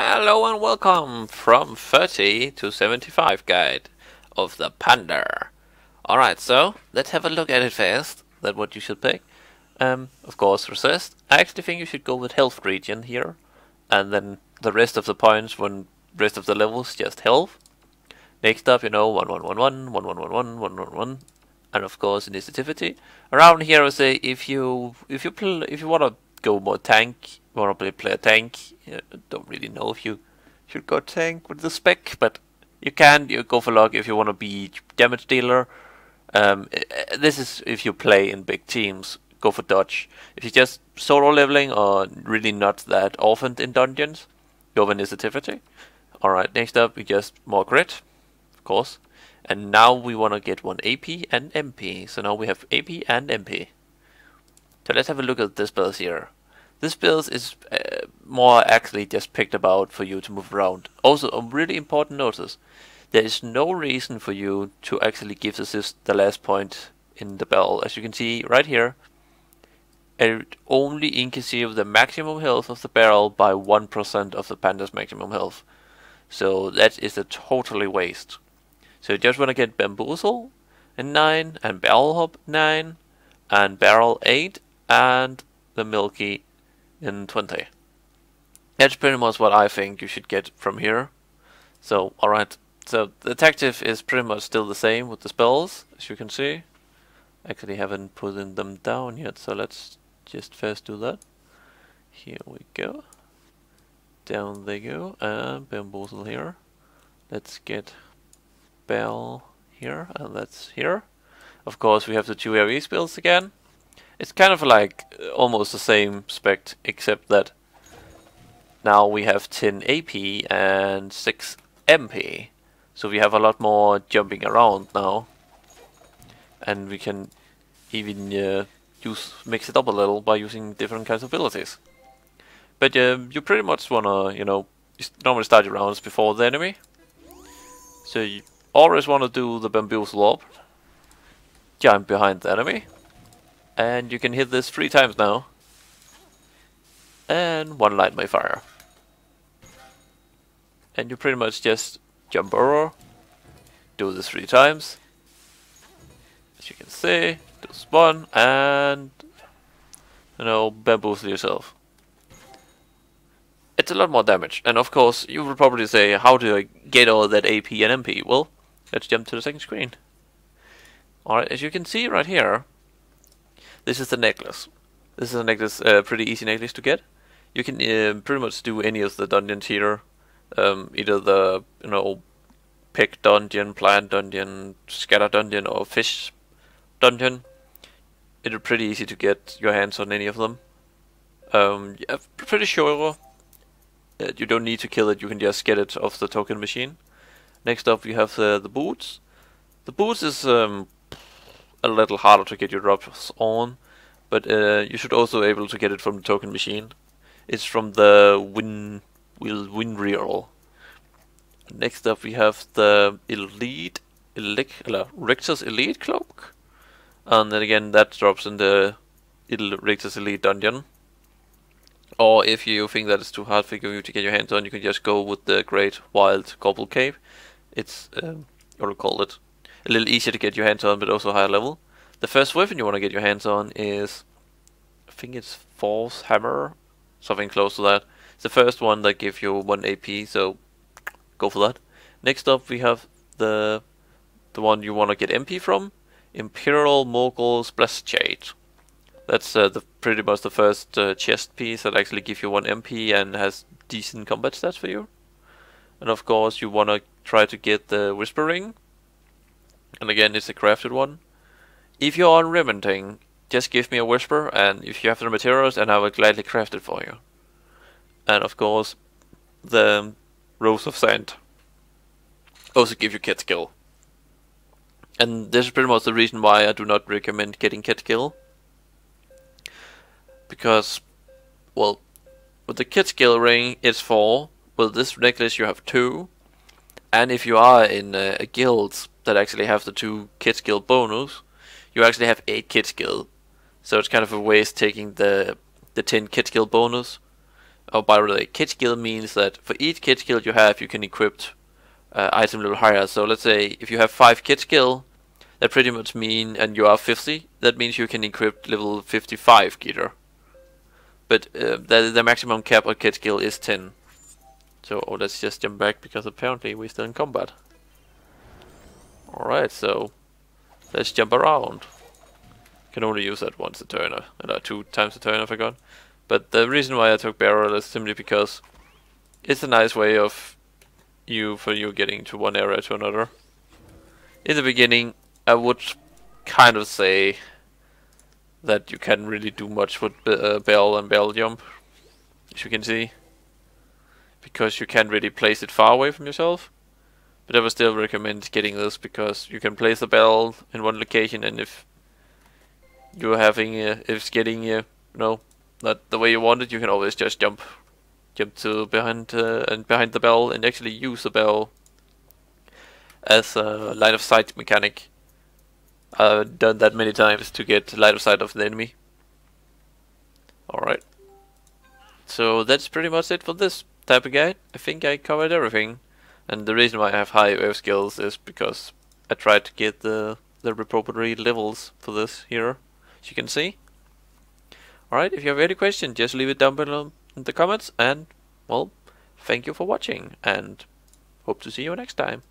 Hello and welcome from 30 to 75 guide of the Panda. Alright, so let's have a look at it first. That's what you should pick. Of course, resist. I actually think you should go with health regen here, and then the rest of the points, rest of the levels, just health. Next up, 1111, 1111, 111, and of course initiativity. Around here, I say if you want to go more tank, probably play a tank. Don't really know if you should go tank with the spec, but you can. You go for luck if you want to be damage dealer. This is if you play in big teams. Go for dodge. If you're just solo leveling or really not that often in dungeons, go for initiativity. Alright, next up we just more grit, of course. And now we want to get one AP and MP. So now we have AP and MP. So let's have a look at this build here. This build is more actually just picked about for you to move around. Also, a really important notice. There is no reason for you to actually give assist the last point in the barrel. As you can see right here, it only increases the maximum health of the barrel by 1% of the panda's maximum health. So that is a totally waste. So you just want to get Bamboozle in 9, and Barrel Hop 9, and Barrel 8, and the Milky in 20. That's pretty much what I think you should get from here. So, alright. So, the tactic is pretty much still the same with the spells, as you can see. Actually haven't put them down yet, so let's just first do that. Here we go. Down they go, and Bamboozle here. Let's get Bell here, and that's here. Of course, we have the 2 AoE spells again. It's kind of like almost the same spec, except that now we have 10 AP and 6 MP. So we have a lot more jumping around now. And we can even mix it up a little by using different kinds of abilities. But you pretty much wanna, you normally start your rounds before the enemy. So you always wanna do the Bamboozle up, jump behind the enemy, and you can hit this 3 times now. And 1 light my fire. And you pretty much just jump over, do this 3 times. As you can see, do spawn, and bamboozle yourself. It's a lot more damage, and of course you will probably say, how do I get all that AP and MP? Well, let's jump to the second screen. Alright, as you can see right here, this is the necklace. This is a necklace, pretty easy necklace to get. You can pretty much do any of the dungeons here. Either the, pick dungeon, plant dungeon, scatter dungeon, or fish dungeon. It's pretty easy to get your hands on any of them. I'm pretty sure you don't need to kill it, you can just get it off the token machine. Next up we have the boots. The boots is a little harder to get your drops on, but you should also be able to get it from the token machine. It's from the win reel. Next up we have the Richter's Elite Cloak, and then again that drops in the Richter's Elite dungeon. Or if you think that it's too hard for you to get your hands on, you can just go with the Great Wild Gobble Cape. It's, what do call it, a little easier to get your hands on, but also higher level. The first weapon you want to get your hands on is, I think it's Force Hammer, something close to that. It's the first one that gives you 1 AP, so go for that. Next up we have the one you want to get MP from, Imperial Mogul's Blessed Jade. That's pretty much the first chest piece that actually gives you 1 MP and has decent combat stats for you. And of course you want to try to get the Whisper Ring. And again, it's a crafted one. If you're on Remonting, just give me a Whisper, and if you have the materials, and I will gladly craft it for you. And of course, the Rose of Sand also give you Kit Skill. And this is pretty much the reason why I do not recommend getting Kit Skill. Because, well, with the Kit Skill ring, it's 4. With this necklace, you have 2. And if you are in a guild that actually have the 2 Kit Skill bonus, you actually have 8 Kit Skill. So it's kind of a waste taking the 10 Kit Skill bonus Oh, by the way, kit skill means that for each kit skill you have, you can equip item level higher. So let's say if you have 5 kit skill, that pretty much mean, and you are 50, that means you can equip level 55 gear. But the maximum cap of kit skill is 10. So let's just jump back because apparently we're still in combat. Alright, so let's jump around. Can only use that once a turn, or 2 times a turn, I forgot. But the reason why I took barrel is simply because it's a nice way of you getting to one area to another. In the beginning, I would kind of say that you can't really do much with bell and bell jump, as you can see, because you can't really place it far away from yourself. But I would still recommend getting this because you can place the bell in one location, and if you're having if it's getting not the way you want it, you can always just jump to behind the bell and actually use the bell as a line of sight mechanic. I've done that many times to get line of sight of the enemy. Alright. So that's pretty much it for this type of guide. I think I covered everything. And the reason why I have high wave skills is because I tried to get the appropriate levels for this here, as you can see. Alright, if you have any questions, just leave it down below in the comments. And, well, thank you for watching, and hope to see you next time.